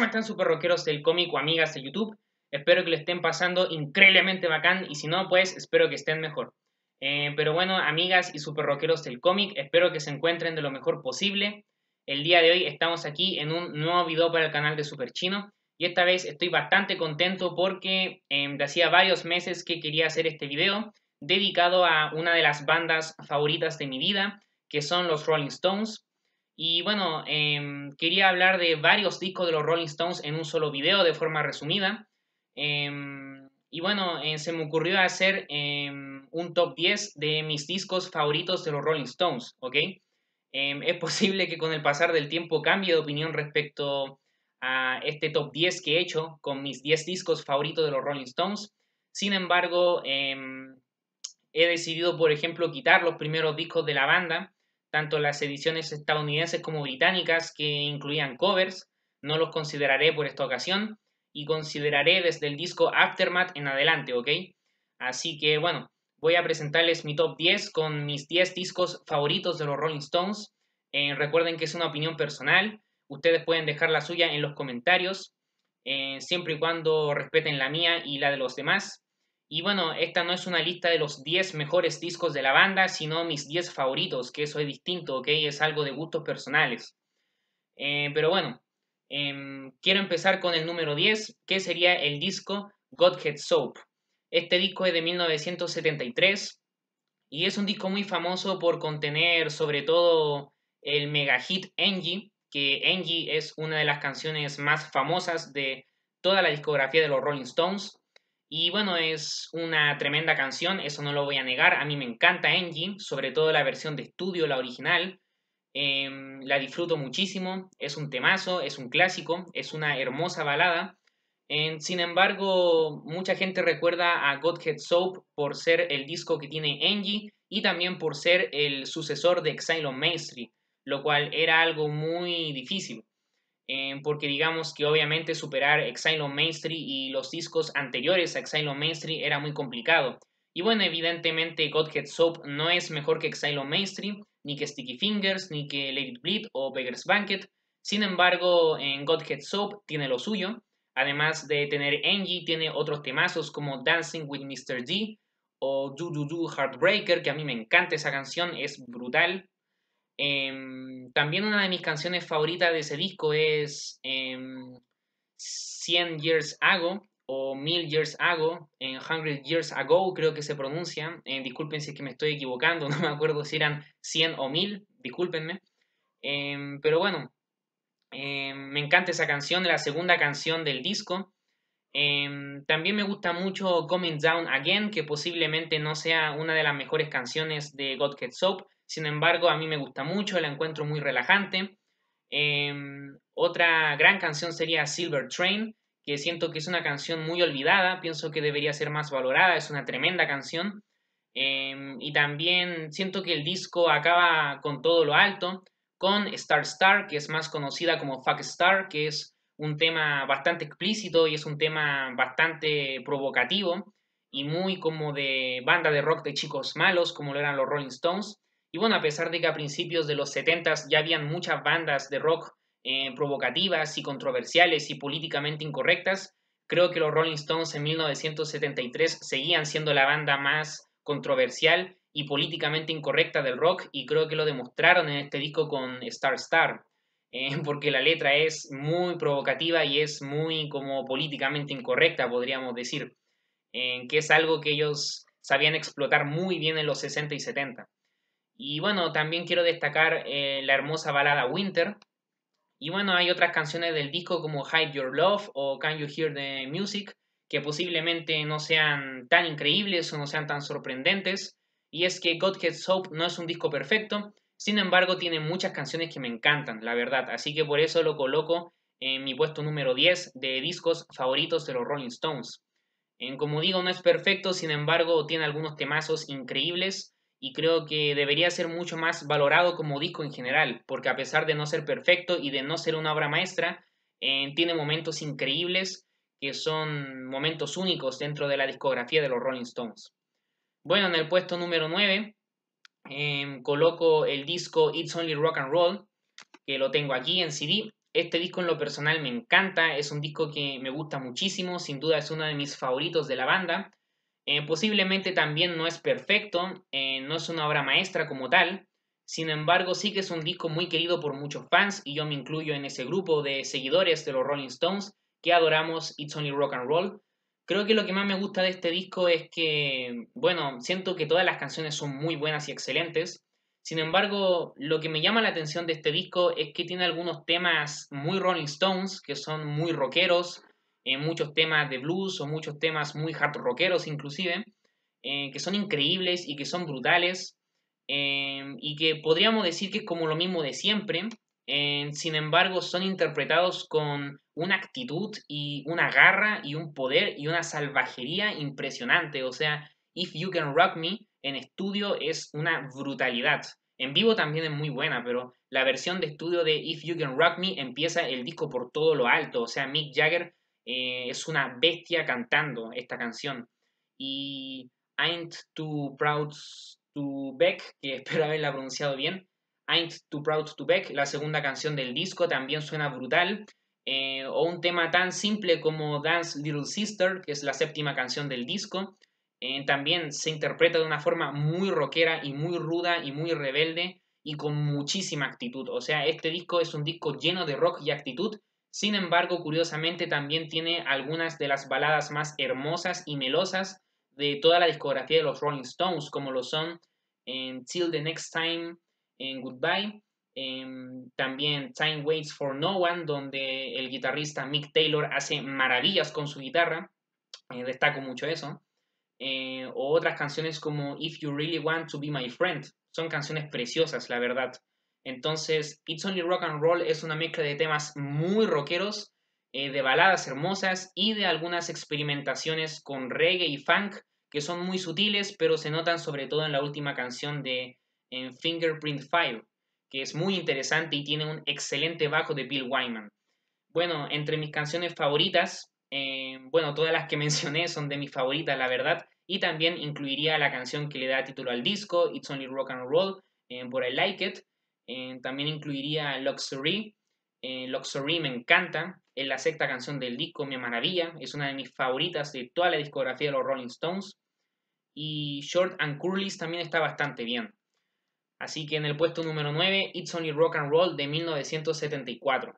están super rockeros del cómic o amigas de YouTube? Espero que lo estén pasando increíblemente bacán y si no, pues espero que estén mejor. Pero bueno, amigas y super rockeros del cómic, espero que se encuentren de lo mejor posible. El día de hoy estamos aquí en un nuevo video para el canal de Super Chino y esta vez estoy bastante contento porque de hacía varios meses que quería hacer este video dedicado a una de las bandas favoritas de mi vida, que son los Rolling Stones. Y bueno, quería hablar de varios discos de los Rolling Stones en un solo video de forma resumida. Y bueno, se me ocurrió hacer un top 10 de mis discos favoritos de los Rolling Stones, ¿ok? Es posible que con el pasar del tiempo cambie de opinión respecto a este top 10 que he hecho con mis 10 discos favoritos de los Rolling Stones. Sin embargo, he decidido, por ejemplo, quitar los primeros discos de la banda, tanto las ediciones estadounidenses como británicas que incluían covers. No los consideraré por esta ocasión y consideraré desde el disco Aftermath en adelante, ¿ok? Así que bueno, voy a presentarles mi top 10 con mis 10 discos favoritos de los Rolling Stones. Recuerden que es una opinión personal, ustedes pueden dejar la suya en los comentarios, siempre y cuando respeten la mía y la de los demás. Y bueno, esta no es una lista de los 10 mejores discos de la banda, sino mis 10 favoritos, que eso es distinto, ¿ok? Es algo de gustos personales. Pero bueno, quiero empezar con el número 10, que sería el disco Godhead Soap. Este disco es de 1973 y es un disco muy famoso por contener sobre todo el mega hit Angie, que Angie es una de las canciones más famosas de toda la discografía de los Rolling Stones. Y bueno, es una tremenda canción, eso no lo voy a negar. A mí me encanta Angie, sobre todo la versión de estudio, la original. La disfruto muchísimo, es un temazo, es un clásico, es una hermosa balada. Sin embargo, mucha gente recuerda a Godhead Soap por ser el disco que tiene Angie y también por ser el sucesor de Exile on Main Street, lo cual era algo muy difícil, porque digamos que obviamente superar Exile on Main Street y los discos anteriores a Exile on Main Street era muy complicado. Y bueno, evidentemente Godhead Soap no es mejor que Exile on Main Street, ni que Sticky Fingers, ni que Let It Bleed o Beggar's Banquet. Sin embargo, en Godhead Soap tiene lo suyo. Además de tener Angie, tiene otros temazos como Dancing with Mr. D o Do Do Do Heartbreaker, que a mí me encanta esa canción, es brutal. También una de mis canciones favoritas de ese disco es 100 Years Ago o 1000 Years Ago, en 100 Years Ago creo que se pronuncia. Disculpen si es que me estoy equivocando, no me acuerdo si eran 100 o 1000, discúlpenme. Pero bueno, me encanta esa canción, la segunda canción del disco. También me gusta mucho Coming Down Again, que posiblemente no sea una de las mejores canciones de Godhead Soap. Sin embargo, a mí me gusta mucho, la encuentro muy relajante. Otra gran canción sería Silver Train, que siento que es una canción muy olvidada, pienso que debería ser más valorada, es una tremenda canción. Y también siento que el disco acaba con todo lo alto, con Star Star, que es más conocida como Fuck Star, que es un tema bastante explícito y es un tema bastante provocativo y muy como de banda de rock de chicos malos, como lo eran los Rolling Stones. Y bueno, a pesar de que a principios de los 70s ya habían muchas bandas de rock provocativas y controversiales y políticamente incorrectas, creo que los Rolling Stones en 1973 seguían siendo la banda más controversial y políticamente incorrecta del rock y creo que lo demostraron en este disco con Star Star, porque la letra es muy provocativa y es muy como políticamente incorrecta, podríamos decir, que es algo que ellos sabían explotar muy bien en los 60 y 70. Y bueno, también quiero destacar la hermosa balada Winter. Y bueno, hay otras canciones del disco como Hide Your Love o Can You Hear the Music, que posiblemente no sean tan increíbles o no sean tan sorprendentes. Y es que Godhead Soap no es un disco perfecto, sin embargo tiene muchas canciones que me encantan, la verdad. Así que por eso lo coloco en mi puesto número 10 de discos favoritos de los Rolling Stones. Como digo, no es perfecto, sin embargo tiene algunos temazos increíbles y creo que debería ser mucho más valorado como disco en general, porque a pesar de no ser perfecto y de no ser una obra maestra, tiene momentos increíbles que son momentos únicos dentro de la discografía de los Rolling Stones. Bueno, en el puesto número 9 coloco el disco It's Only Rock and Roll, que lo tengo aquí en CD. Este disco en lo personal me encanta, es un disco que me gusta muchísimo, sin duda es uno de mis favoritos de la banda. Posiblemente también no es perfecto, no es una obra maestra como tal, sin embargo sí que es un disco muy querido por muchos fans y yo me incluyo en ese grupo de seguidores de los Rolling Stones que adoramos It's Only Rock and Roll. Creo que lo que más me gusta de este disco es que, bueno, siento que todas las canciones son muy buenas y excelentes. Sin embargo, lo que me llama la atención de este disco es que tiene algunos temas muy Rolling Stones, que son muy rockeros, muchos temas de blues o muchos temas muy hard rockeros inclusive, que son increíbles y que son brutales, y que podríamos decir que es como lo mismo de siempre. Sin embargo, son interpretados con una actitud y una garra y un poder y una salvajería impresionante. O sea, If You Can Rock Me en estudio es una brutalidad. En vivo también es muy buena, pero la versión de estudio de If You Can Rock Me empieza el disco por todo lo alto. O sea, Mick Jagger es una bestia cantando esta canción. Y Ain't Too Proud to Beg, que espero haberla pronunciado bien. Ain't Too Proud to Beg, la segunda canción del disco, también suena brutal. O un tema tan simple como Dance Little Sister, que es la séptima canción del disco. También se interpreta de una forma muy rockera y muy ruda y muy rebelde y con muchísima actitud. O sea, este disco es un disco lleno de rock y actitud. Sin embargo, curiosamente también tiene algunas de las baladas más hermosas y melosas de toda la discografía de los Rolling Stones, como lo son Till the Next Time, en Goodbye, también Time Waits for No One, donde el guitarrista Mick Taylor hace maravillas con su guitarra, destaco mucho eso, o otras canciones como If You Really Want to Be My Friend, son canciones preciosas, la verdad. Entonces, It's Only Rock and Roll es una mezcla de temas muy rockeros, de baladas hermosas y de algunas experimentaciones con reggae y funk que son muy sutiles, pero se notan sobre todo en la última canción de Fingerprint Fire, que es muy interesante y tiene un excelente bajo de Bill Wyman. Bueno, entre mis canciones favoritas, bueno, todas las que mencioné son de mis favoritas, la verdad, y también incluiría la canción que le da título al disco, It's Only Rock and Roll, por I Like It. También incluiría Luxury. Luxury me encanta, es la sexta canción del disco, me maravilla, es una de mis favoritas de toda la discografía de los Rolling Stones. Y Short and Curly's también está bastante bien. Así que en el puesto número 9, It's Only Rock and Roll de 1974.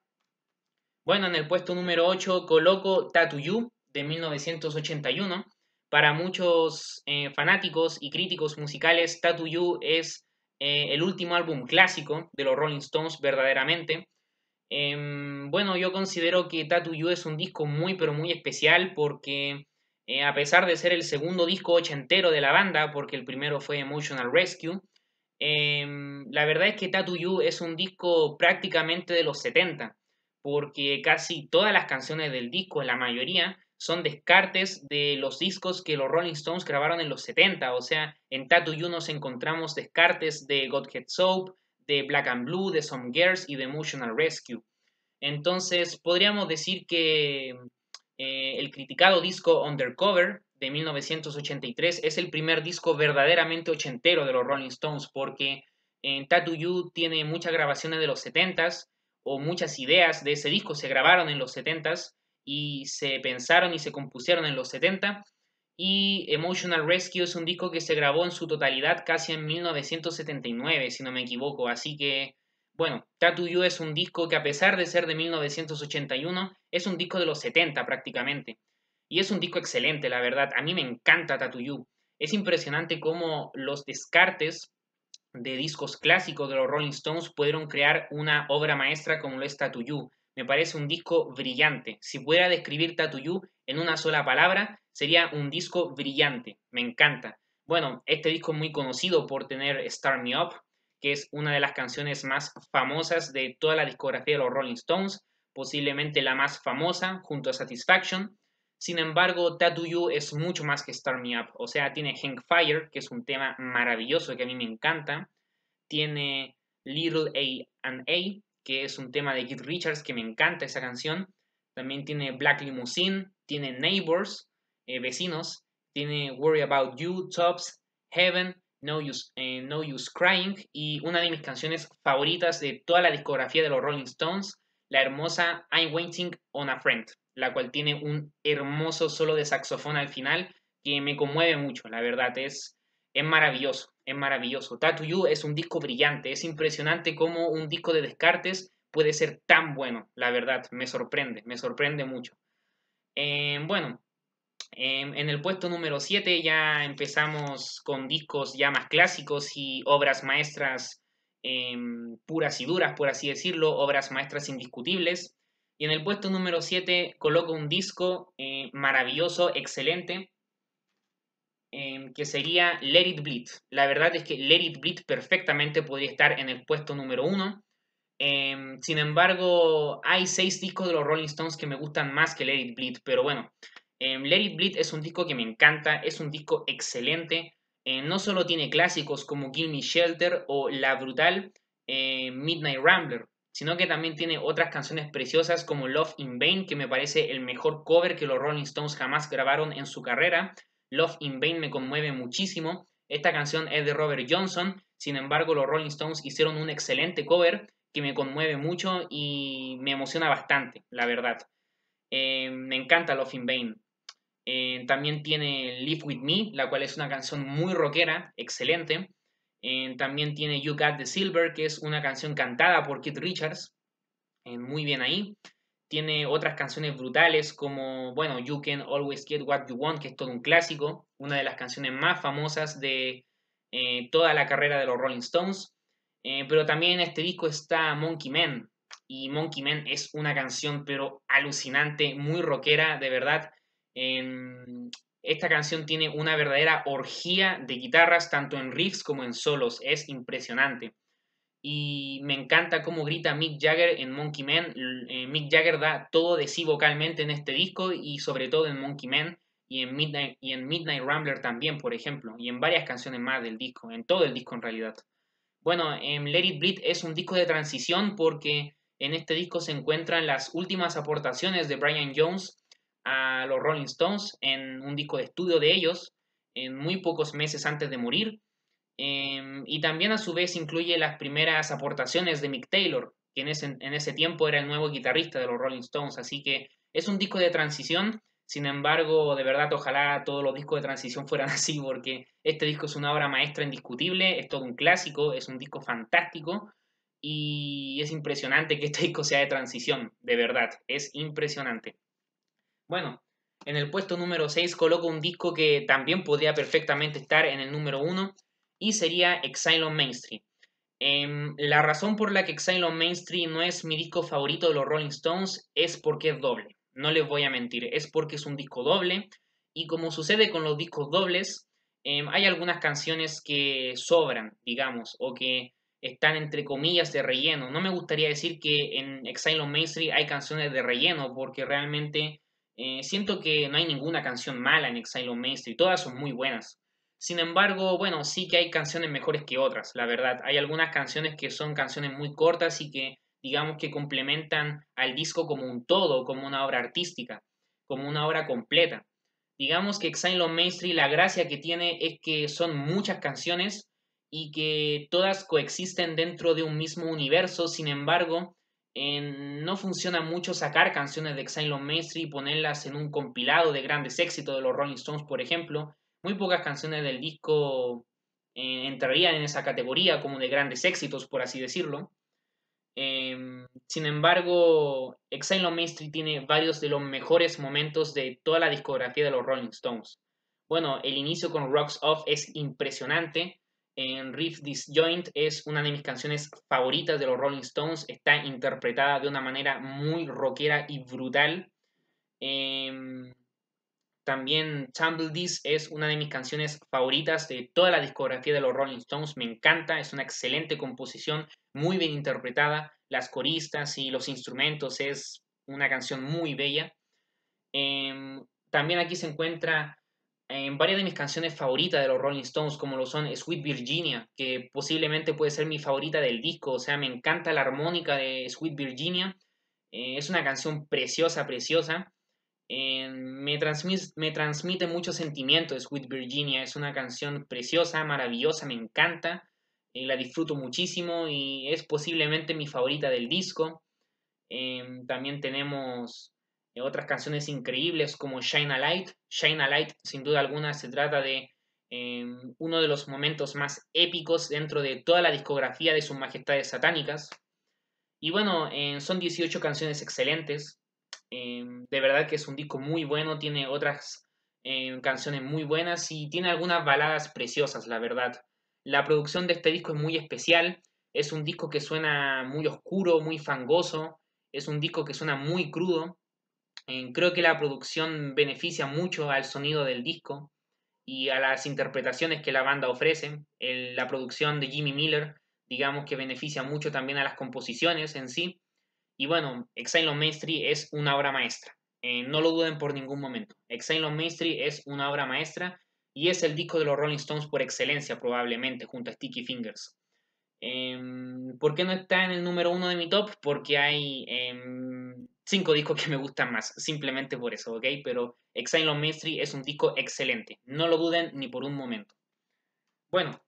Bueno, en el puesto número 8 coloco Tattoo You de 1981. Para muchos fanáticos y críticos musicales, Tattoo You es el último álbum clásico de los Rolling Stones verdaderamente. Bueno, yo considero que Tattoo You es un disco muy pero muy especial porque a pesar de ser el segundo disco ochentero de la banda, porque el primero fue Emotional Rescue, la verdad es que Tattoo You es un disco prácticamente de los 70, porque casi todas las canciones del disco, la mayoría, son descartes de los discos que los Rolling Stones grabaron en los 70. O sea, en Tattoo You nos encontramos descartes de Godhead Soap, de Black and Blue, de Some Girls y de Emotional Rescue. Entonces, podríamos decir que el criticado disco Undercover de 1983 es el primer disco verdaderamente ochentero de los Rolling Stones porque en Tattoo You tiene muchas grabaciones de los 70s o muchas ideas de ese disco se grabaron en los 70s y se pensaron y se compusieron en los 70 y Emotional Rescue es un disco que se grabó en su totalidad casi en 1979, si no me equivoco, así que bueno, Tattoo You es un disco que a pesar de ser de 1981, es un disco de los 70 prácticamente. Y es un disco excelente, la verdad. A mí me encanta Tattoo You. Es impresionante cómo los descartes de discos clásicos de los Rolling Stones pudieron crear una obra maestra como lo es Tattoo You. Me parece un disco brillante. Si pudiera describir Tattoo You en una sola palabra, sería un disco brillante. Me encanta. Bueno, este disco es muy conocido por tener Start Me Up, que es una de las canciones más famosas de toda la discografía de los Rolling Stones, posiblemente la más famosa junto a Satisfaction. Sin embargo, Tattoo You es mucho más que Start Me Up. O sea, tiene Hang Fire, que es un tema maravilloso que a mí me encanta. Tiene Little A&A, que es un tema de Keith Richards que me encanta esa canción. También tiene Black Limousine, tiene Neighbors, Vecinos. Tiene Worry About You, Tops, Heaven, No Use Crying. Y una de mis canciones favoritas de toda la discografía de los Rolling Stones, la hermosa I'm Waiting on a Friend, la cual tiene un hermoso solo de saxofón al final que me conmueve mucho, la verdad, es maravilloso, es maravilloso. Tattoo You es un disco brillante, es impresionante cómo un disco de Descartes puede ser tan bueno, la verdad, me sorprende mucho. Bueno, en el puesto número 7 ya empezamos con discos ya más clásicos y obras maestras puras y duras, por así decirlo, obras maestras indiscutibles. Y en el puesto número 7 coloco un disco maravilloso, excelente, que sería Let It Bleed. La verdad es que Let It Bleed perfectamente podría estar en el puesto número 1. Sin embargo, hay 6 discos de los Rolling Stones que me gustan más que Let It Bleed, pero bueno, Let It Bleed es un disco que me encanta, es un disco excelente. No solo tiene clásicos como Give Me Shelter o la brutal Midnight Rambler, sino que también tiene otras canciones preciosas como Love in Vain, que me parece el mejor cover que los Rolling Stones jamás grabaron en su carrera. Love in Vain me conmueve muchísimo. Esta canción es de Robert Johnson, sin embargo los Rolling Stones hicieron un excelente cover que me conmueve mucho y me emociona bastante, la verdad. Me encanta Love in Vain. También tiene Live With Me, la cual es una canción muy rockera, excelente. También tiene You Got the Silver, que es una canción cantada por Keith Richards, muy bien ahí. Tiene otras canciones brutales como, bueno, You Can Always Get What You Want, que es todo un clásico, una de las canciones más famosas de toda la carrera de los Rolling Stones. Pero también en este disco está Monkey Man, y Monkey Man es una canción pero alucinante, muy rockera, de verdad. Esta canción tiene una verdadera orgía de guitarras, tanto en riffs como en solos, es impresionante. Y me encanta cómo grita Mick Jagger en Monkey Man. Mick Jagger da todo de sí vocalmente en este disco y sobre todo en Monkey Man y en Midnight Rambler también, por ejemplo, y en varias canciones más del disco, en todo el disco en realidad. Bueno, Let It Bleed es un disco de transición porque en este disco se encuentran las últimas aportaciones de Brian Jones a los Rolling Stones en un disco de estudio de ellos, en muy pocos meses antes de morir. Y también a su vez incluye las primeras aportaciones de Mick Taylor, que en ese tiempo era el nuevo guitarrista de los Rolling Stones. Así que es un disco de transición. Sin embargo, de verdad, ojalá todos los discos de transición fueran así, porque este disco es una obra maestra indiscutible, es todo un clásico, es un disco fantástico y es impresionante que este disco sea de transición, de verdad, es impresionante. Bueno, en el puesto número 6 coloco un disco que también podría perfectamente estar en el número 1 y sería Exile on Main Street. La razón por la que Exile on Main Street no es mi disco favorito de los Rolling Stones es porque es doble. No les voy a mentir, es porque es un disco doble y como sucede con los discos dobles, hay algunas canciones que sobran, digamos, o que están entre comillas de relleno. No me gustaría decir que en Exile on Main Street hay canciones de relleno porque realmente siento que no hay ninguna canción mala en Exile on Main Street, todas son muy buenas. Sin embargo, bueno, sí que hay canciones mejores que otras, la verdad. Hay algunas canciones que son canciones muy cortas y que, digamos, que complementan al disco como un todo, como una obra artística, como una obra completa. Digamos que Exile on Main Street, la gracia que tiene es que son muchas canciones y que todas coexisten dentro de un mismo universo. Sin embargo, no funciona mucho sacar canciones de Exile on Main Street y ponerlas en un compilado de grandes éxitos de los Rolling Stones, por ejemplo. Muy pocas canciones del disco entrarían en esa categoría como de grandes éxitos, por así decirlo. Sin embargo, Exile on Main Street tiene varios de los mejores momentos de toda la discografía de los Rolling Stones. Bueno, el inicio con Rocks Off es impresionante. En Riff Disjoint es una de mis canciones favoritas de los Rolling Stones. Está interpretada de una manera muy rockera y brutal. También Tumble This es una de mis canciones favoritas de toda la discografía de los Rolling Stones. Me encanta, es una excelente composición, muy bien interpretada. Las coristas y los instrumentos es una canción muy bella. También aquí se encuentra en varias de mis canciones favoritas de los Rolling Stones, como lo son Sweet Virginia, que posiblemente puede ser mi favorita del disco. O sea, me encanta la armónica de Sweet Virginia. Es una canción preciosa, preciosa. Me transmite mucho sentimiento de Sweet Virginia. Es una canción preciosa, maravillosa, me encanta. La disfruto muchísimo y es posiblemente mi favorita del disco. También tenemos otras canciones increíbles como Shine a Light. Shine a Light, sin duda alguna, se trata de uno de los momentos más épicos dentro de toda la discografía de sus majestades satánicas. Y bueno, son 18 canciones excelentes. De verdad que es un disco muy bueno, tiene otras canciones muy buenas y tiene algunas baladas preciosas, la verdad. La producción de este disco es muy especial, es un disco que suena muy oscuro, muy fangoso, es un disco que suena muy crudo. Creo que la producción beneficia mucho al sonido del disco y a las interpretaciones que la banda ofrece. La producción de Jimmy Miller, digamos que beneficia mucho también a las composiciones en sí. Y bueno, Exile on Main Street es una obra maestra. No lo duden por ningún momento. Exile on Main Street es una obra maestra y es el disco de los Rolling Stones por excelencia, probablemente, junto a Sticky Fingers. ¿Por qué no está en el número uno de mi top? Porque hay 5 discos que me gustan más, simplemente por eso, ¿ok? Pero Exile on Main Street es un disco excelente, no lo duden ni por un momento. Bueno,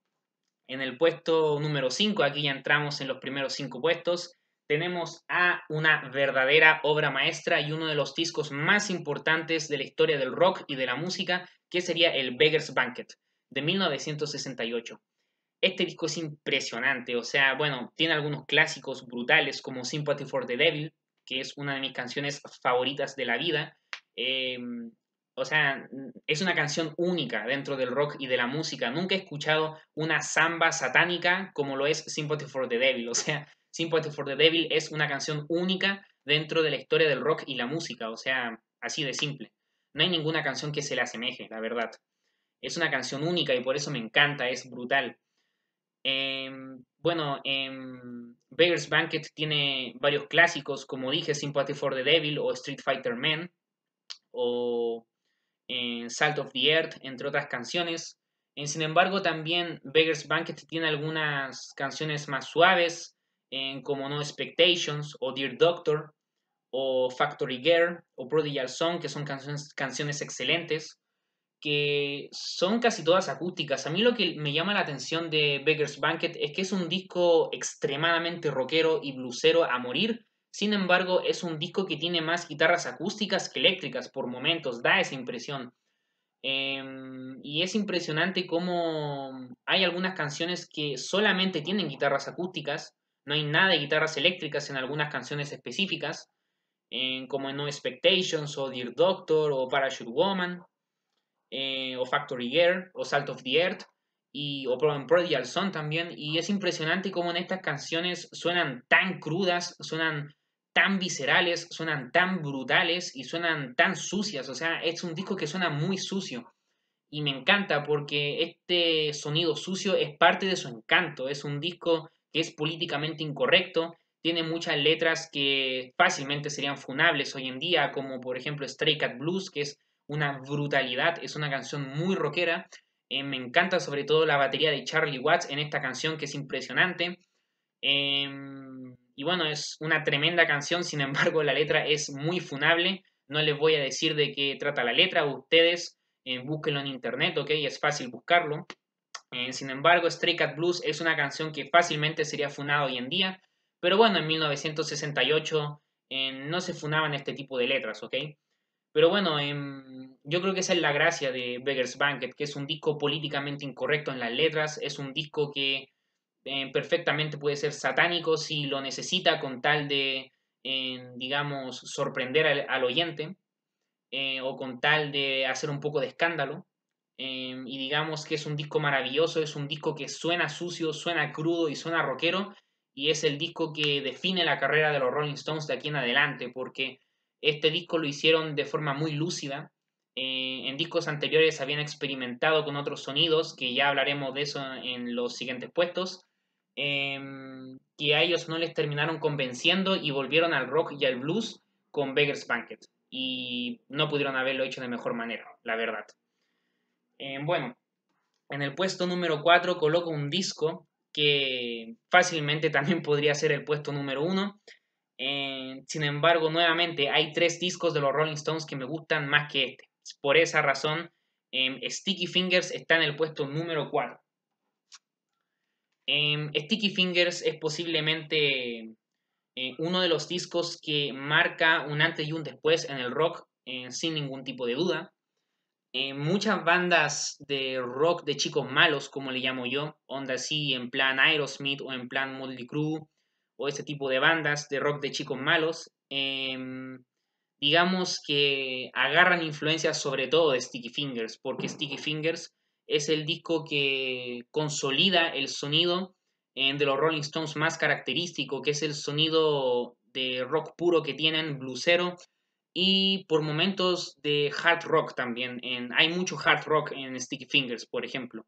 en el puesto número 5, aquí ya entramos en los primeros 5 puestos, tenemos a una verdadera obra maestra y uno de los discos más importantes de la historia del rock y de la música, que sería el Beggar's Banquet, de 1968. Este disco es impresionante, o sea, bueno, tiene algunos clásicos brutales como Sympathy for the Devil, que es una de mis canciones favoritas de la vida. Eh, o sea, es una canción única dentro del rock y de la música. Nunca he escuchado una samba satánica como lo es Sympathy for the Devil. O sea, Sympathy for the Devil es una canción única dentro de la historia del rock y la música. O sea, así de simple. No hay ninguna canción que se le asemeje, la verdad. Es una canción única y por eso me encanta, es brutal. Bueno, Beggar's Banquet tiene varios clásicos, como dije, Sympathy for the Devil o Street Fighter Man o Salt of the Earth, entre otras canciones. Sin embargo, también Beggar's Banquet tiene algunas canciones más suaves, como No Expectations o Dear Doctor o Factory Girl o Prodigal Song, que son canciones excelentes que son casi todas acústicas. A mí lo que me llama la atención de Beggar's Banquet es que es un disco extremadamente rockero y bluesero a morir. Sin embargo, es un disco que tiene más guitarras acústicas que eléctricas por momentos, da esa impresión. Y es impresionante cómo hay algunas canciones que solamente tienen guitarras acústicas, no hay nada de guitarras eléctricas en algunas canciones específicas, como en No Expectations o Dear Doctor o Parachute Woman o Factory Girl, o Salt of the Earth, o Prodigal Son también, y es impresionante cómo en estas canciones suenan tan crudas, suenan tan viscerales, suenan tan brutales y suenan tan sucias, o sea, es un disco que suena muy sucio. Y me encanta porque este sonido sucio es parte de su encanto. Es un disco que es políticamente incorrecto, tiene muchas letras que fácilmente serían funables hoy en día, como por ejemplo Stray Cat Blues, que es una brutalidad, es una canción muy rockera. Me encanta sobre todo la batería de Charlie Watts en esta canción que es impresionante. Y bueno, es una tremenda canción, sin embargo la letra es muy funable. No les voy a decir de qué trata la letra, ustedes búsquenlo en internet, ¿ok? Es fácil buscarlo. Sin embargo, Stray Cat Blues es una canción que fácilmente sería funada hoy en día, pero bueno, en 1968 no se funaban este tipo de letras, ¿ok? Pero bueno, yo creo que esa es la gracia de Beggar's Banquet, que es un disco políticamente incorrecto en las letras, es un disco que perfectamente puede ser satánico si lo necesita con tal de, digamos, sorprender al oyente o con tal de hacer un poco de escándalo. Y digamos que es un disco maravilloso, es un disco que suena sucio, suena crudo y suena rockero, y es el disco que define la carrera de los Rolling Stones de aquí en adelante, porque este disco lo hicieron de forma muy lúcida. En discos anteriores habían experimentado con otros sonidos, que ya hablaremos de eso en los siguientes puestos, que a ellos no les terminaron convenciendo y volvieron al rock y al blues con Beggar's Banquet y no pudieron haberlo hecho de mejor manera, la verdad. Bueno, en el puesto número 4 coloco un disco que fácilmente también podría ser el puesto número 1. Sin embargo, nuevamente hay 3 discos de los Rolling Stones que me gustan más que este. Por esa razón, Sticky Fingers está en el puesto número 4. Sticky Fingers es posiblemente Uno de los discos que marca un antes y un después en el rock, sin ningún tipo de duda. Muchas bandas de rock de chicos malos, como le llamo yo, onda así en plan Aerosmith o en plan Motley Crue o ese tipo de bandas de rock de chicos malos, digamos que agarran influencias sobre todo de Sticky Fingers, porque Sticky Fingers es el disco que consolida el sonido de los Rolling Stones más característico, que es el sonido de rock puro que tienen, bluesero, y por momentos de hard rock también. Hay mucho hard rock en Sticky Fingers, por ejemplo.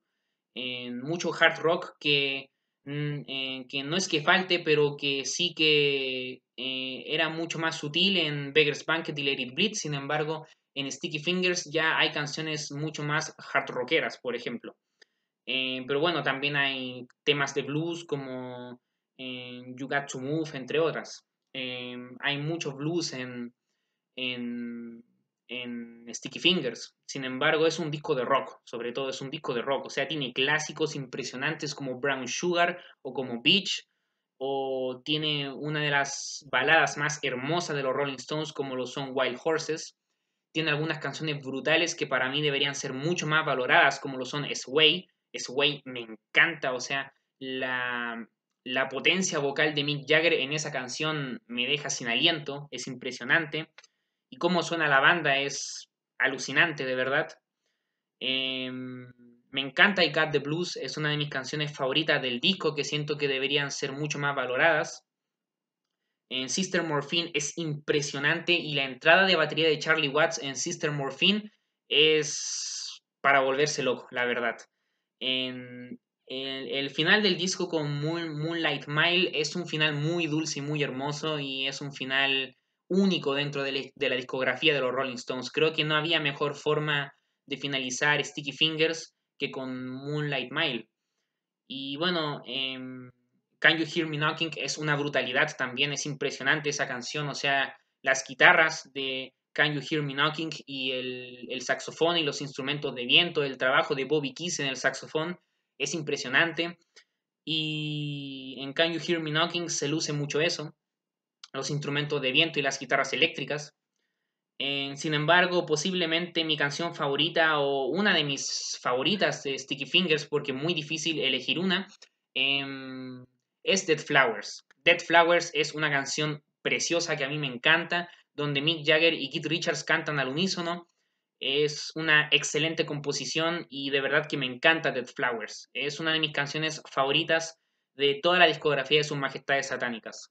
Mucho hard rock que no es que falte, pero que sí que era mucho más sutil en Beggar's Banquet y Let It Bleed. Sin embargo, en Sticky Fingers ya hay canciones mucho más hard rockeras, por ejemplo. Pero bueno, también hay temas de blues como You Got to Move, entre otras. Hay mucho blues en, en Sticky Fingers. Sin embargo, es un disco de rock, sobre todo es un disco de rock. O sea, tiene clásicos impresionantes como Brown Sugar o como Beach, o tiene una de las baladas más hermosas de los Rolling Stones como lo son Wild Horses. Tiene algunas canciones brutales que para mí deberían ser mucho más valoradas como lo son Sway. Sway me encanta, o sea, la potencia vocal de Mick Jagger en esa canción me deja sin aliento, es impresionante. Y cómo suena la banda es alucinante, de verdad. Me encanta I Got the Blues, es una de mis canciones favoritas del disco que siento que deberían ser mucho más valoradas. En Sister Morphine es impresionante y la entrada de batería de Charlie Watts en Sister Morphine es para volverse loco, la verdad. En el final del disco con Moonlight Mile es un final muy dulce y muy hermoso y es un final único dentro de la discografía de los Rolling Stones. Creo que no había mejor forma de finalizar Sticky Fingers que con Moonlight Mile. Y bueno, Can You Hear Me Knocking es una brutalidad también, es impresionante esa canción, o sea, las guitarras de Can You Hear Me Knocking y el saxofón y los instrumentos de viento, el trabajo de Bobby Keys en el saxofón es impresionante. Y en Can You Hear Me Knocking se luce mucho eso, los instrumentos de viento y las guitarras eléctricas. Sin embargo, posiblemente mi canción favorita o una de mis favoritas de Sticky Fingers, porque es muy difícil elegir una, em, es Dead Flowers. Dead Flowers es una canción preciosa que a mí me encanta, donde Mick Jagger y Keith Richards cantan al unísono. Es una excelente composición y de verdad que me encanta Dead Flowers. Es una de mis canciones favoritas de toda la discografía de Sus Majestades Satánicas.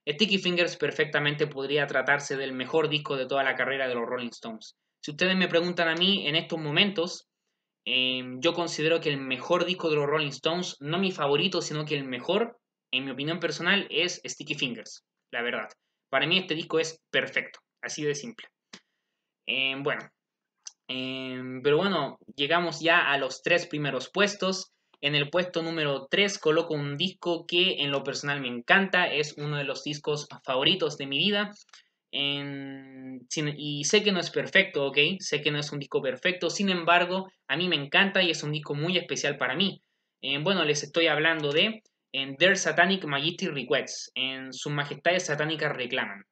Sticky Fingers perfectamente podría tratarse del mejor disco de toda la carrera de los Rolling Stones. Si ustedes me preguntan a mí en estos momentos, yo considero que el mejor disco de los Rolling Stones, no mi favorito, sino que el mejor, en mi opinión personal, es Sticky Fingers, la verdad. Para mí este disco es perfecto, así de simple. Bueno, pero bueno, llegamos ya a los tres primeros puestos. En el puesto número 3 coloco un disco que en lo personal me encanta, es uno de los discos favoritos de mi vida. Y sé que no es perfecto, ¿ok? Sé que no es un disco perfecto, sin embargo, a mí me encanta y es un disco muy especial para mí. Bueno, les estoy hablando de Their Satanic Majesty Requests, en Sus Majestades Satánicas Reclaman.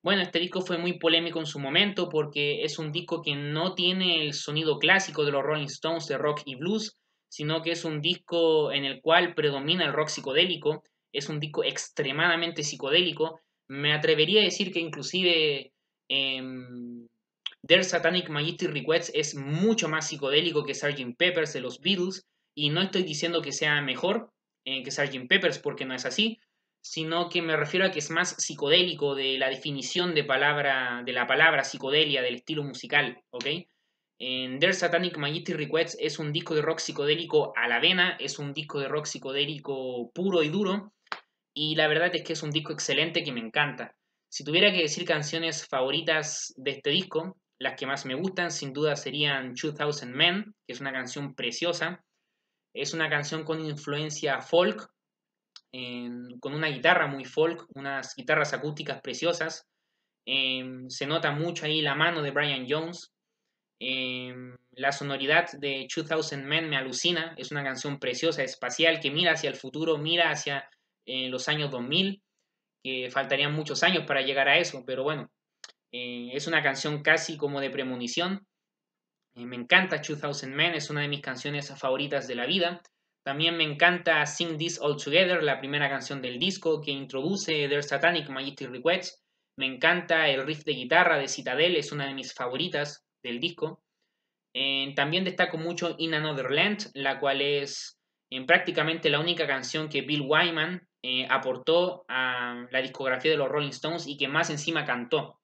Bueno, este disco fue muy polémico en su momento porque es un disco que no tiene el sonido clásico de los Rolling Stones de rock y blues, sino que es un disco en el cual predomina el rock psicodélico, es un disco extremadamente psicodélico. Me atrevería a decir que inclusive Their Satanic Majesty Requests es mucho más psicodélico que Sgt. Peppers de los Beatles, y no estoy diciendo que sea mejor que Sgt. Peppers porque no es así, sino que me refiero a que es más psicodélico de la definición de la palabra psicodelia, del estilo musical, ¿ok? En Their Satanic Majesty Requests es un disco de rock psicodélico a la vena, es un disco de rock psicodélico puro y duro, y la verdad es que es un disco excelente que me encanta. Si tuviera que decir canciones favoritas de este disco, las que más me gustan sin duda serían 2000 Men, que es una canción preciosa, es una canción con influencia folk, con una guitarra muy folk, unas guitarras acústicas preciosas. Se nota mucho ahí la mano de Brian Jones. La sonoridad de 2000 Men me alucina, es una canción preciosa, espacial, que mira hacia el futuro, mira hacia los años 2000, que faltarían muchos años para llegar a eso, pero bueno, es una canción casi como de premonición. Me encanta 2000 Men, es una de mis canciones favoritas de la vida. También me encanta Sing This All Together, la primera canción del disco que introduce Their Satanic Majestic Requests. Me encanta el riff de guitarra de Citadel, es una de mis favoritas del disco. También destaco mucho In Another Land, la cual es prácticamente la única canción que Bill Wyman aportó a la discografía de los Rolling Stones y que más encima cantó.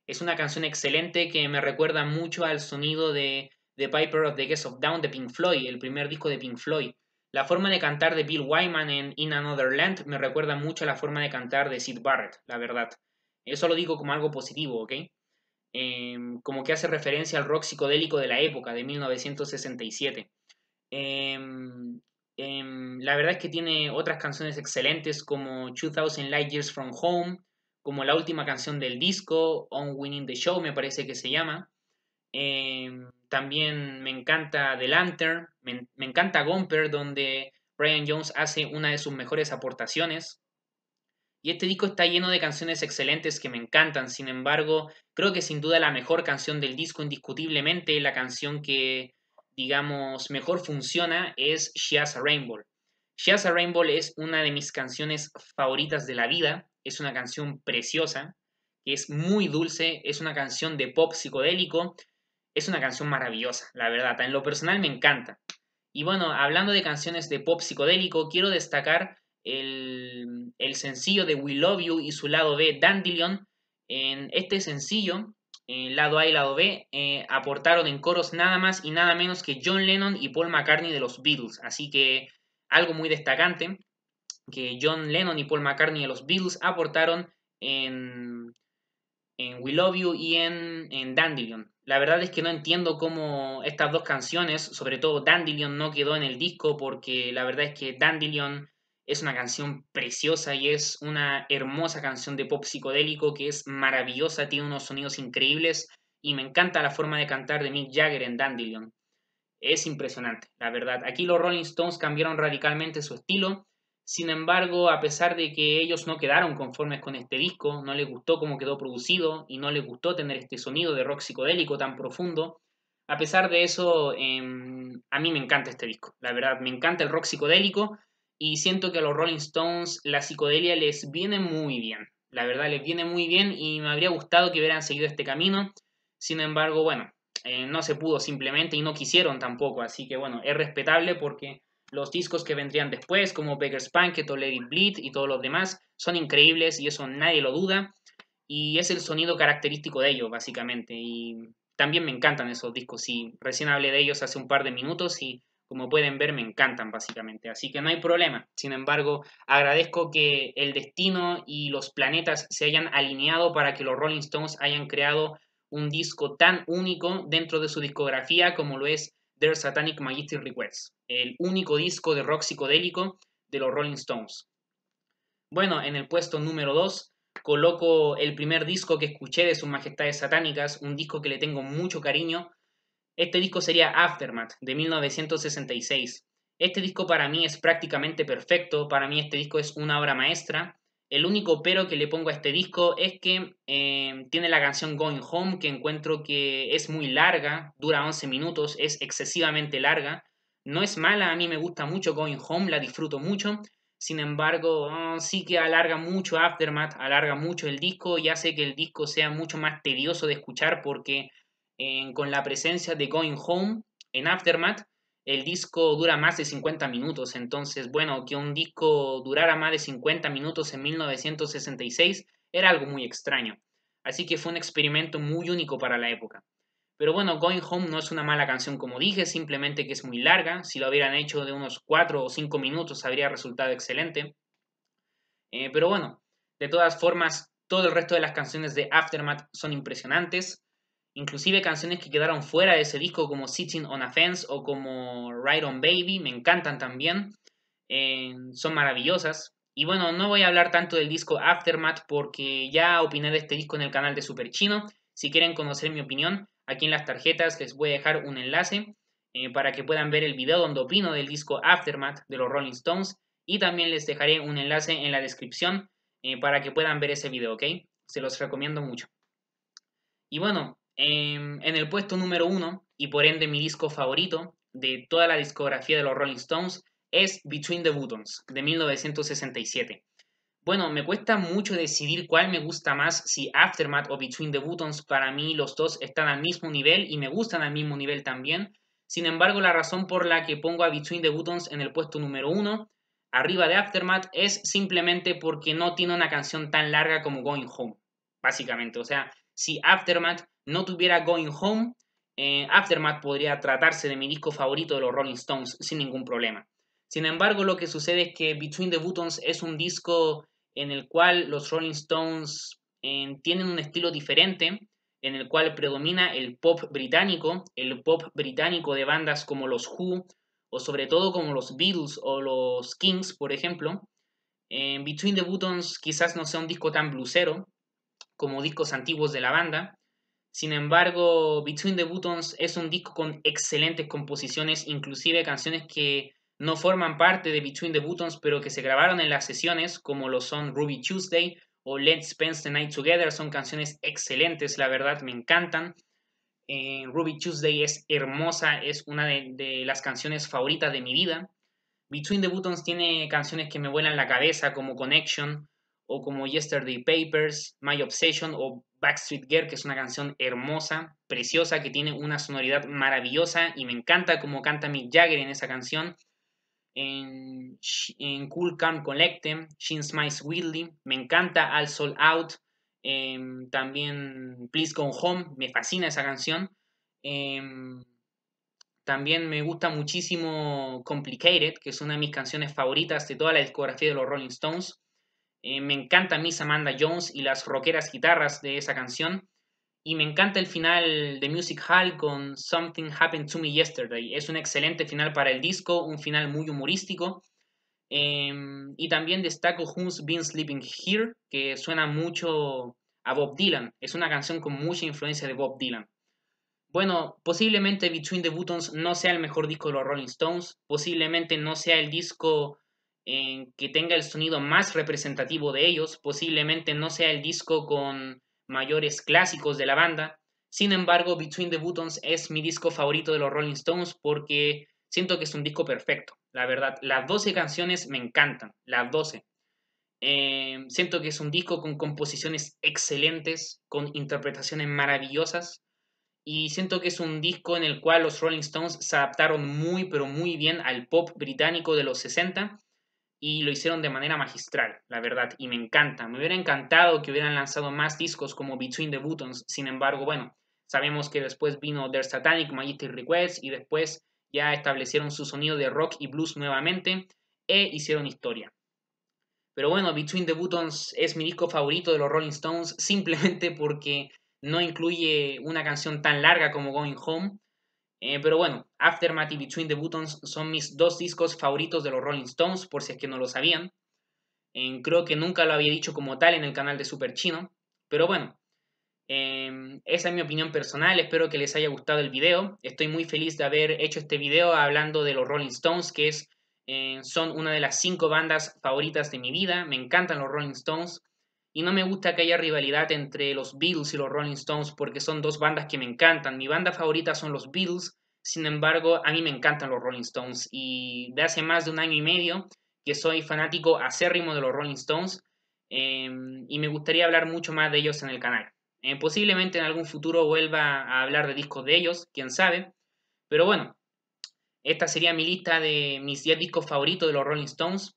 Es una canción excelente que me recuerda mucho al sonido de The Piper of the Gates of Dawn de Pink Floyd, el primer disco de Pink Floyd. La forma de cantar de Bill Wyman en In Another Land me recuerda mucho a la forma de cantar de Syd Barrett, la verdad. Eso lo digo como algo positivo, ¿ok? Como que hace referencia al rock psicodélico de la época, de 1967. La verdad es que tiene otras canciones excelentes como 2000 Light Years from Home, como la última canción del disco, On Winning the Show me parece que se llama. También me encanta The Lantern, me encanta Gomper, donde Brian Jones hace una de sus mejores aportaciones. Y este disco está lleno de canciones excelentes que me encantan. Sin embargo, creo que sin duda la mejor canción del disco, indiscutiblemente, la canción que, digamos, mejor funciona es She Has a Rainbow. She Has a Rainbow es una de mis canciones favoritas de la vida. Es una canción preciosa, que es muy dulce, es una canción de pop psicodélico. Es una canción maravillosa, la verdad. En lo personal me encanta. Y bueno, hablando de canciones de pop psicodélico, quiero destacar el sencillo de We Love You y su lado B, Dandelion. En este sencillo, lado A y lado B, aportaron en coros nada más y nada menos que John Lennon y Paul McCartney de los Beatles. Así que algo muy destacante, que John Lennon y Paul McCartney de los Beatles aportaron en We Love You y en Dandelion. La verdad es que no entiendo cómo estas dos canciones, sobre todo Dandelion, no quedó en el disco porque la verdad es que Dandelion es una canción preciosa y es una hermosa canción de pop psicodélico que es maravillosa, tiene unos sonidos increíbles y me encanta la forma de cantar de Mick Jagger en Dandelion. Es impresionante, la verdad. Aquí los Rolling Stones cambiaron radicalmente su estilo. Sin embargo, a pesar de que ellos no quedaron conformes con este disco, no les gustó cómo quedó producido y no les gustó tener este sonido de rock psicodélico tan profundo, a pesar de eso, a mí me encanta este disco. La verdad, me encanta el rock psicodélico y siento que a los Rolling Stones la psicodelia les viene muy bien. La verdad, les viene muy bien y me habría gustado que hubieran seguido este camino. Sin embargo, bueno, no se pudo simplemente y no quisieron tampoco, así que bueno, es respetable porque los discos que vendrían después, como Beggar's Banquet o Let It Bleed y todos los demás, son increíbles y eso nadie lo duda, y es el sonido característico de ellos, básicamente, y también me encantan esos discos, y recién hablé de ellos hace un par de minutos y como pueden ver me encantan básicamente, así que no hay problema. Sin embargo, agradezco que el destino y los planetas se hayan alineado para que los Rolling Stones hayan creado un disco tan único dentro de su discografía como lo es Their Satanic Majestic Requests, el único disco de rock psicodélico de los Rolling Stones. Bueno, en el puesto número 2 coloco el primer disco que escuché de sus majestades satánicas, un disco que le tengo mucho cariño. Este disco sería Aftermath, de 1966. Este disco para mí es prácticamente perfecto, para mí este disco es una obra maestra. El único pero que le pongo a este disco es que tiene la canción Going Home, que encuentro que es muy larga, dura 11 minutos, es excesivamente larga. No es mala, a mí me gusta mucho Going Home, la disfruto mucho. Sin embargo, sí que alarga mucho Aftermath, alarga mucho el disco y hace que el disco sea mucho más tedioso de escuchar porque con la presencia de Going Home en Aftermath, el disco dura más de 50 minutos. Entonces, bueno, que un disco durara más de 50 minutos en 1966 era algo muy extraño. Así que fue un experimento muy único para la época. Pero bueno, Going Home no es una mala canción como dije, simplemente que es muy larga. Si lo hubieran hecho de unos 4 o 5 minutos habría resultado excelente. Pero bueno, de todas formas, todo el resto de las canciones de Aftermath son impresionantes. Inclusive canciones que quedaron fuera de ese disco como Sitting on a Fence o como Ride on Baby me encantan también. Son maravillosas. Y bueno, no voy a hablar tanto del disco Aftermath porque ya opiné de este disco en el canal de Super Chino. Si quieren conocer mi opinión, aquí en las tarjetas les voy a dejar un enlace para que puedan ver el video donde opino del disco Aftermath de los Rolling Stones. Y también les dejaré un enlace en la descripción para que puedan ver ese video, ¿ok? Se los recomiendo mucho. Y bueno, en el puesto número 1, y por ende mi disco favorito de toda la discografía de los Rolling Stones, es Between the Buttons, de 1967. Bueno, me cuesta mucho decidir cuál me gusta más, si Aftermath o Between the Buttons. Para mí los dos están al mismo nivel y me gustan al mismo nivel también. Sin embargo, la razón por la que pongo a Between the Buttons en el puesto número 1, arriba de Aftermath, es simplemente porque no tiene una canción tan larga como Going Home, básicamente. O sea, si Aftermath no tuviera Going Home, Aftermath podría tratarse de mi disco favorito de los Rolling Stones sin ningún problema. Sin embargo, lo que sucede es que Between the Buttons es un disco en el cual los Rolling Stones tienen un estilo diferente, en el cual predomina el pop británico de bandas como los Who, o sobre todo como los Beatles o los Kings, por ejemplo. Between the Buttons quizás no sea un disco tan bluesero como discos antiguos de la banda. Sin embargo, Between the Buttons es un disco con excelentes composiciones, inclusive canciones que no forman parte de Between the Buttons, pero que se grabaron en las sesiones, como lo son Ruby Tuesday o Let's Spend the Night Together. Son canciones excelentes, la verdad, me encantan. Ruby Tuesday es hermosa, es una de las canciones favoritas de mi vida. Between the Buttons tiene canciones que me vuelan la cabeza, como Connection, o como Yesterday Papers, My Obsession, o Backstreet Girl, que es una canción hermosa, preciosa, que tiene una sonoridad maravillosa, y me encanta cómo canta Mick Jagger en esa canción. En Cool Calm Collective, She Smiles Weirdly, me encanta All Sold Out, también Please Go Home, me fascina esa canción. También me gusta muchísimo Complicated, que es una de mis canciones favoritas de toda la discografía de los Rolling Stones. Me encanta Miss Amanda Jones y las rockeras guitarras de esa canción. Y me encanta el final de Music Hall con Something Happened to Me Yesterday. Es un excelente final para el disco, un final muy humorístico. Y también destaco Who's Been Sleeping Here, que suena mucho a Bob Dylan. Es una canción con mucha influencia de Bob Dylan. Bueno, posiblemente Between the Buttons no sea el mejor disco de los Rolling Stones, posiblemente no sea el disco que tenga el sonido más representativo de ellos, posiblemente no sea el disco con mayores clásicos de la banda. Sin embargo, Between the Buttons es mi disco favorito de los Rolling Stones porque siento que es un disco perfecto, la verdad. Las 12 canciones me encantan, las 12. Siento que es un disco con composiciones excelentes, con interpretaciones maravillosas, y siento que es un disco en el cual los Rolling Stones se adaptaron muy, pero muy bien al pop británico de los 60 y lo hicieron de manera magistral, la verdad, y me encanta. Me hubiera encantado que hubieran lanzado más discos como Between the Buttons. Sin embargo, bueno, sabemos que después vino Their Satanic Majestic Request y después ya establecieron su sonido de rock y blues nuevamente e hicieron historia. Pero bueno, Between the Buttons es mi disco favorito de los Rolling Stones simplemente porque no incluye una canción tan larga como Going Home. Pero bueno, Aftermath y Between the Buttons son mis dos discos favoritos de los Rolling Stones, por si es que no lo sabían. Creo que nunca lo había dicho como tal en el canal de Super Chino. Pero bueno, esa es mi opinión personal. Espero que les haya gustado el video. Estoy muy feliz de haber hecho este video hablando de los Rolling Stones, que son una de las 5 bandas favoritas de mi vida. Me encantan los Rolling Stones. Y no me gusta que haya rivalidad entre los Beatles y los Rolling Stones porque son dos bandas que me encantan. Mi banda favorita son los Beatles. Sin embargo, a mí me encantan los Rolling Stones. Y de hace más de un año y medio que soy fanático acérrimo de los Rolling Stones. Y me gustaría hablar mucho más de ellos en el canal. Posiblemente en algún futuro vuelva a hablar de discos de ellos, quién sabe. Pero bueno, esta sería mi lista de mis 10 discos favoritos de los Rolling Stones.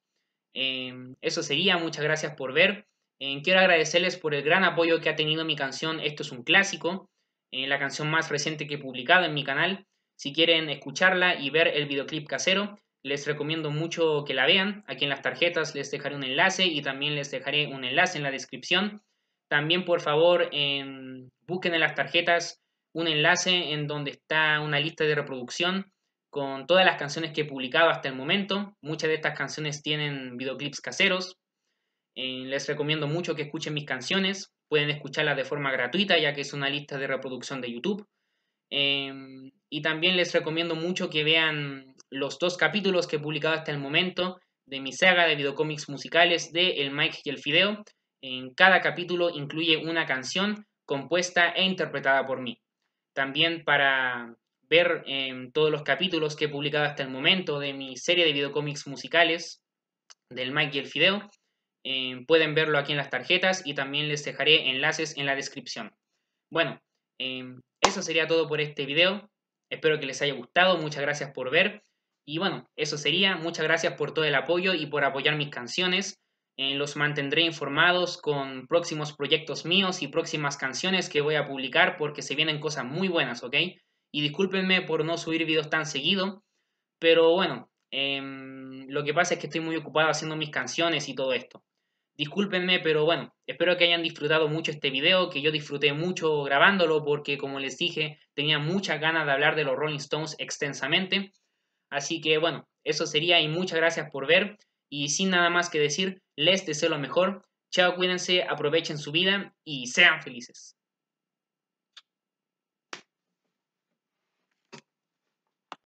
Eso sería, muchas gracias por ver. Quiero agradecerles por el gran apoyo que ha tenido mi canción Esto es un clásico, la canción más reciente que he publicado en mi canal. Si quieren escucharla y ver el videoclip casero, les recomiendo mucho que la vean. Aquí en las tarjetas les dejaré un enlace y también les dejaré un enlace en la descripción. También, por favor, busquen en las tarjetas un enlace en donde está una lista de reproducción con todas las canciones que he publicado hasta el momento. Muchas de estas canciones tienen videoclips caseros. Les recomiendo mucho que escuchen mis canciones. Pueden escucharlas de forma gratuita ya que es una lista de reproducción de YouTube. Y también les recomiendo mucho que vean los 2 capítulos que he publicado hasta el momento de mi saga de videocómics musicales de El Mike y el Fideo, En cada capítulo incluye una canción compuesta e interpretada por mí. También para ver todos los capítulos que he publicado hasta el momento de mi serie de videocómics musicales del Mike y el Fideo, pueden verlo aquí en las tarjetas y también les dejaré enlaces en la descripción. Bueno, eso sería todo por este video. Espero que les haya gustado. Muchas gracias por ver. Y bueno, eso sería. Muchas gracias por todo el apoyo y por apoyar mis canciones. Los mantendré informados con próximos proyectos míos y próximas canciones que voy a publicar porque se vienen cosas muy buenas, ¿ok? Y discúlpenme por no subir videos tan seguido, pero bueno, lo que pasa es que estoy muy ocupado haciendo mis canciones y todo esto. Discúlpenme, pero bueno, espero que hayan disfrutado mucho este video, que yo disfruté mucho grabándolo porque como les dije, tenía muchas ganas de hablar de los Rolling Stones extensamente. Así que bueno, eso sería y muchas gracias por ver y sin nada más que decir, les deseo lo mejor. Chao, cuídense, aprovechen su vida y sean felices.